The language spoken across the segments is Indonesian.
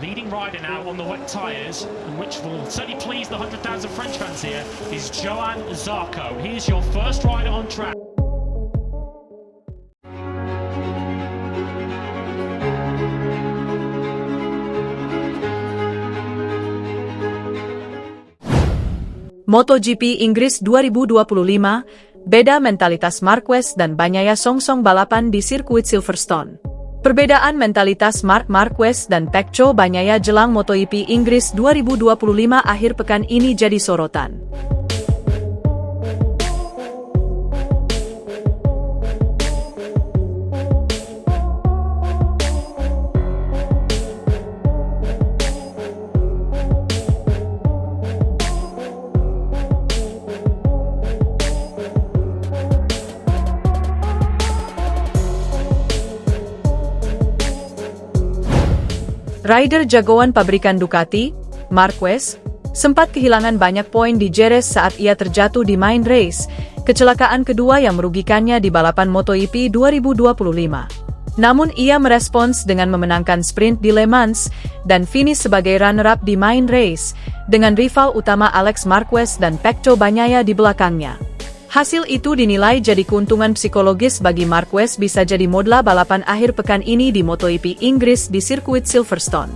leading rider now on the wet tyres, and which will certainly please the 100,000 French fans here, is Johann Zarco. He is your first rider on track. MotoGP Inggris 2025, beda mentalitas Marquez dan Bagnaia song-song balapan di sirkuit Silverstone. Perbedaan mentalitas Marc Marquez dan Pecco Bagnaia jelang MotoGP Inggris 2025 akhir pekan ini jadi sorotan. Rider jagoan pabrikan Ducati, Marquez, sempat kehilangan banyak poin di Jerez saat ia terjatuh di main race, kecelakaan kedua yang merugikannya di balapan MotoGP 2025. Namun ia merespons dengan memenangkan sprint di Le Mans, dan finish sebagai runner-up di main race, dengan rival utama Alex Marquez dan Pecco Bagnaia di belakangnya. Hasil itu dinilai jadi keuntungan psikologis bagi Marquez bisa jadi modal balapan akhir pekan ini di MotoGP Inggris di sirkuit Silverstone.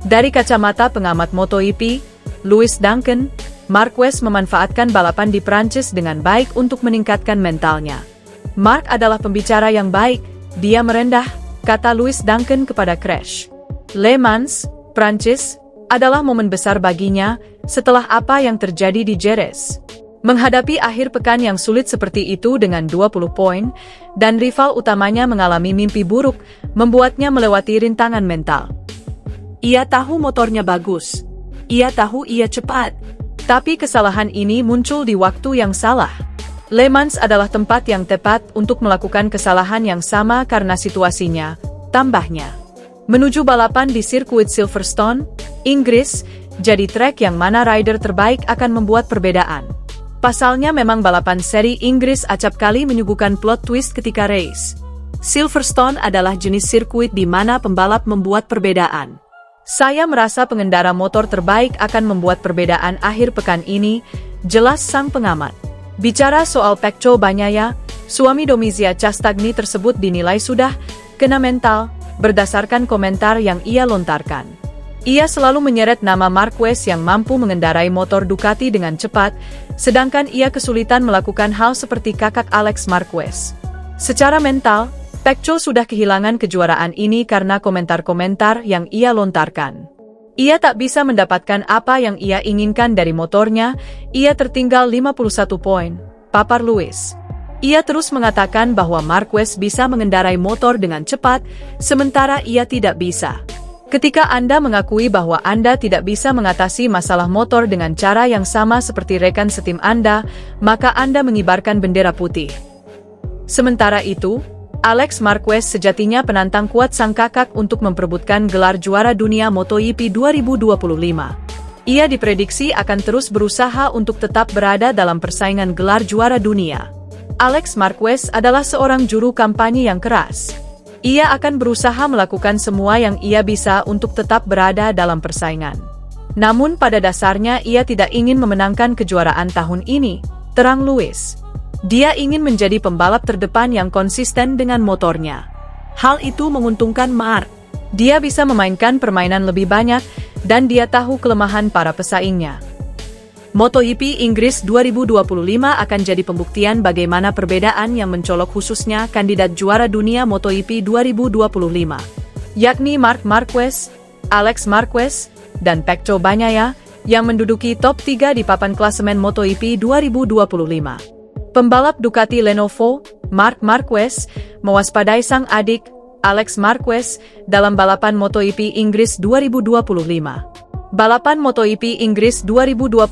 Dari kacamata pengamat MotoGP, Lewis Duncan, Marquez memanfaatkan balapan di Prancis dengan baik untuk meningkatkan mentalnya. Marc adalah pembicara yang baik, dia merendah, kata Lewis Duncan kepada Crash. Le Mans, Prancis, adalah momen besar baginya, setelah apa yang terjadi di Jerez. Menghadapi akhir pekan yang sulit seperti itu dengan 20 poin, dan rival utamanya mengalami mimpi buruk, membuatnya melewati rintangan mental. Ia tahu motornya bagus. Ia tahu ia cepat. Tapi kesalahan ini muncul di waktu yang salah. Le Mans adalah tempat yang tepat untuk melakukan kesalahan yang sama karena situasinya, tambahnya. Menuju balapan di sirkuit Silverstone, Inggris, jadi trek yang mana rider terbaik akan membuat perbedaan. Pasalnya memang balapan seri Inggris acap kali menyuguhkan plot twist ketika race. Silverstone adalah jenis sirkuit di mana pembalap membuat perbedaan. Saya merasa pengendara motor terbaik akan membuat perbedaan akhir pekan ini, jelas sang pengamat. Bicara soal Pecco Bagnaia, suami Domizia Castagni tersebut dinilai sudah kena mental, berdasarkan komentar yang ia lontarkan. Ia selalu menyeret nama Marquez yang mampu mengendarai motor Ducati dengan cepat, sedangkan ia kesulitan melakukan hal seperti kakak Alex Marquez. Secara mental, Pecco sudah kehilangan kejuaraan ini karena komentar-komentar yang ia lontarkan. Ia tak bisa mendapatkan apa yang ia inginkan dari motornya, ia tertinggal 51 poin, papar Lewis. Ia terus mengatakan bahwa Marquez bisa mengendarai motor dengan cepat, sementara ia tidak bisa. Ketika Anda mengakui bahwa Anda tidak bisa mengatasi masalah motor dengan cara yang sama seperti rekan setim Anda, maka Anda mengibarkan bendera putih. Sementara itu, Alex Marquez sejatinya penantang kuat sang kakak untuk memperebutkan gelar juara dunia MotoGP 2025. Ia diprediksi akan terus berusaha untuk tetap berada dalam persaingan gelar juara dunia. Alex Marquez adalah seorang juru kampanye yang keras. Ia akan berusaha melakukan semua yang ia bisa untuk tetap berada dalam persaingan. Namun pada dasarnya ia tidak ingin memenangkan kejuaraan tahun ini, terang Lewis. Dia ingin menjadi pembalap terdepan yang konsisten dengan motornya. Hal itu menguntungkan Marc. Dia bisa memainkan permainan lebih banyak, dan dia tahu kelemahan para pesaingnya. MotoGP Inggris 2025 akan jadi pembuktian bagaimana perbedaan yang mencolok khususnya kandidat juara dunia MotoGP 2025, yakni Marc Marquez, Alex Marquez, dan Pecco Bagnaia, yang menduduki top 3 di papan klasemen MotoGP 2025. Pembalap Ducati Lenovo, Marc Marquez, mewaspadai sang adik, Alex Marquez, dalam balapan MotoGP Inggris 2025. Balapan MotoGP Inggris 2025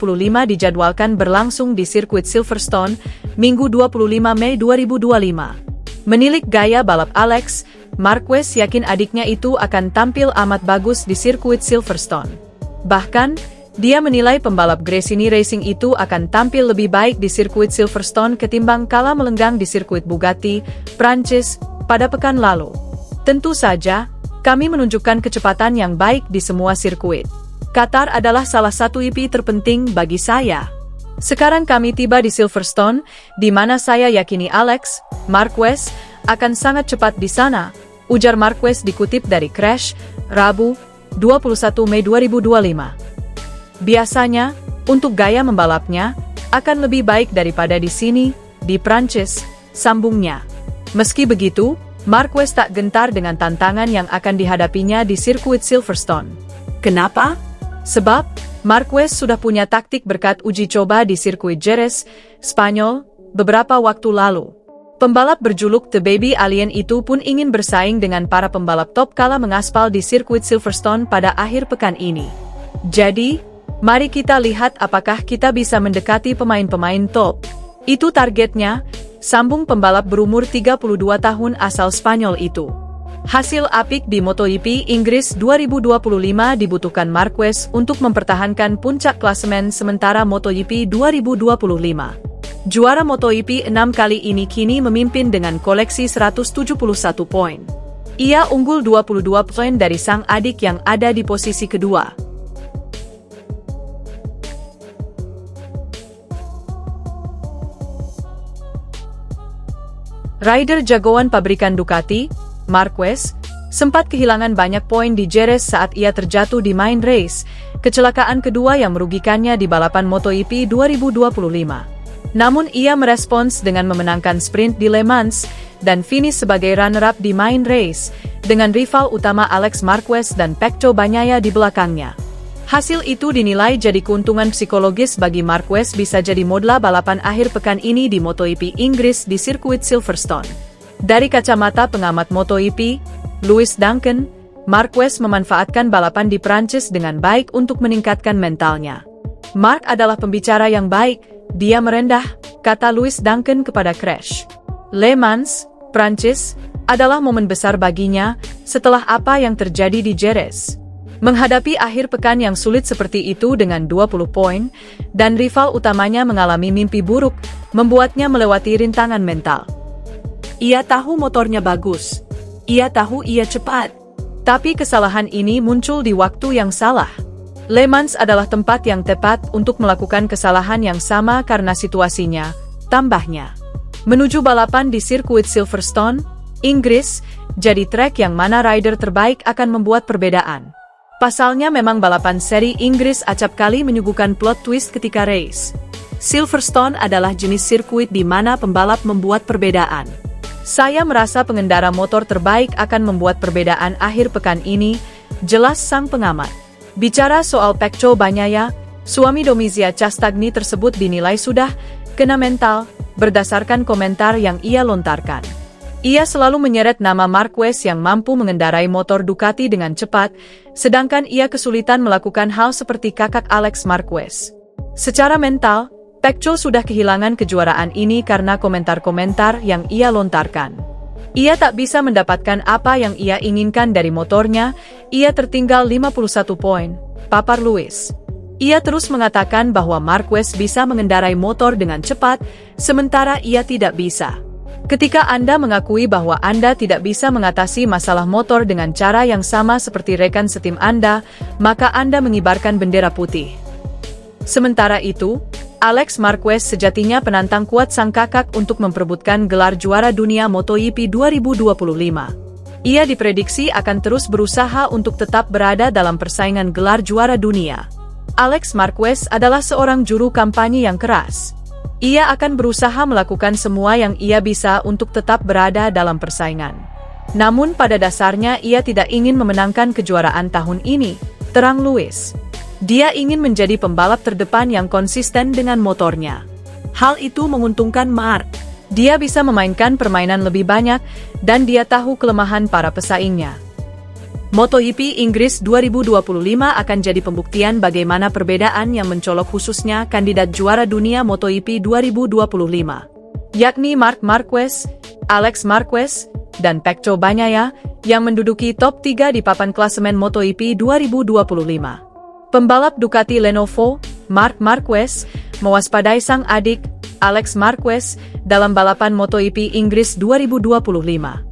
dijadwalkan berlangsung di sirkuit Silverstone, Minggu 25 Mei 2025. Menilik gaya balap Alex, Marquez yakin adiknya itu akan tampil amat bagus di sirkuit Silverstone. Bahkan, dia menilai pembalap Gresini Racing itu akan tampil lebih baik di sirkuit Silverstone ketimbang kala melenggang di sirkuit Bugatti, Prancis, pada pekan lalu. Tentu saja, Kami menunjukkan kecepatan yang baik di semua sirkuit. Qatar adalah salah satu IP terpenting bagi saya. Sekarang kami tiba di Silverstone, di mana saya yakini Alex Marquez akan sangat cepat di sana, ujar Marquez dikutip dari Crash, Rabu, 21 Mei 2025. Biasanya, untuk gaya membalapnya, akan lebih baik daripada di sini, di Prancis, sambungnya. Meski begitu, Marquez tak gentar dengan tantangan yang akan dihadapinya di sirkuit Silverstone. Kenapa? Sebab, Marquez sudah punya taktik berkat uji coba di sirkuit Jerez, Spanyol, beberapa waktu lalu. Pembalap berjuluk The Baby Alien itu pun ingin bersaing dengan para pembalap top kala mengaspal di sirkuit Silverstone pada akhir pekan ini. Jadi, mari kita lihat apakah kita bisa mendekati pemain-pemain top. Itu targetnya, sambung pembalap berumur 32 tahun asal Spanyol itu. Hasil apik di MotoGP Inggris 2025 dibutuhkan Marquez untuk mempertahankan puncak klasemen sementara MotoGP 2025. Juara MotoGP 6 kali ini kini memimpin dengan koleksi 171 poin. Ia unggul 22 poin dari sang adik yang ada di posisi kedua. Rider jagoan pabrikan Ducati, Marquez, sempat kehilangan banyak poin di Jerez saat ia terjatuh di main race, kecelakaan kedua yang merugikannya di balapan MotoGP 2025. Namun ia merespons dengan memenangkan sprint di Le Mans, dan finish sebagai runner-up di main race, dengan rival utama Alex Marquez dan Pecco Bagnaia di belakangnya. Hasil itu dinilai jadi keuntungan psikologis bagi Marquez bisa jadi modal balapan akhir pekan ini di MotoGP Inggris di sirkuit Silverstone. Dari kacamata pengamat MotoGP, Lewis Duncan, Marquez memanfaatkan balapan di Prancis dengan baik untuk meningkatkan mentalnya. Mark adalah pembicara yang baik, dia merendah, kata Lewis Duncan kepada Crash. Le Mans, Prancis, adalah momen besar baginya setelah apa yang terjadi di Jerez. Menghadapi akhir pekan yang sulit seperti itu dengan 20 poin, dan rival utamanya mengalami mimpi buruk, membuatnya melewati rintangan mental. Ia tahu motornya bagus. Ia tahu ia cepat. Tapi kesalahan ini muncul di waktu yang salah. Le Mans adalah tempat yang tepat untuk melakukan kesalahan yang sama karena situasinya, tambahnya. Menuju balapan di sirkuit Silverstone, Inggris, jadi trek yang mana rider terbaik akan membuat perbedaan. Pasalnya memang balapan seri Inggris acap kali menyuguhkan plot twist ketika race. Silverstone adalah jenis sirkuit di mana pembalap membuat perbedaan. Saya merasa pengendara motor terbaik akan membuat perbedaan akhir pekan ini, jelas sang pengamat. Bicara soal Pecco Bagnaia, suami Domizia Castagni tersebut dinilai sudah kena mental, berdasarkan komentar yang ia lontarkan. Ia selalu menyeret nama Marquez yang mampu mengendarai motor Ducati dengan cepat, sedangkan ia kesulitan melakukan hal seperti kakak Alex Marquez. Secara mental, Pecco sudah kehilangan kejuaraan ini karena komentar-komentar yang ia lontarkan. Ia tak bisa mendapatkan apa yang ia inginkan dari motornya, ia tertinggal 51 poin, papar Lewis. Ia terus mengatakan bahwa Marquez bisa mengendarai motor dengan cepat, sementara ia tidak bisa. Ketika Anda mengakui bahwa Anda tidak bisa mengatasi masalah motor dengan cara yang sama seperti rekan setim Anda, maka Anda mengibarkan bendera putih. Sementara itu, Alex Marquez sejatinya penantang kuat sang kakak untuk memperebutkan gelar juara dunia MotoGP 2025. Ia diprediksi akan terus berusaha untuk tetap berada dalam persaingan gelar juara dunia. Alex Marquez adalah seorang juru kampanye yang keras. Ia akan berusaha melakukan semua yang ia bisa untuk tetap berada dalam persaingan. Namun pada dasarnya ia tidak ingin memenangkan kejuaraan tahun ini, terang Lewis. Dia ingin menjadi pembalap terdepan yang konsisten dengan motornya. Hal itu menguntungkan Mark. Dia bisa memainkan permainan lebih banyak, dan dia tahu kelemahan para pesaingnya. MotoGP Inggris 2025 akan jadi pembuktian bagaimana perbedaan yang mencolok khususnya kandidat juara dunia MotoGP 2025, yakni Marc Marquez, Alex Marquez, dan Pecco Bagnaia, yang menduduki top 3 di papan klasemen MotoGP 2025. Pembalap Ducati Lenovo, Marc Marquez, mewaspadai sang adik, Alex Marquez, dalam balapan MotoGP Inggris 2025.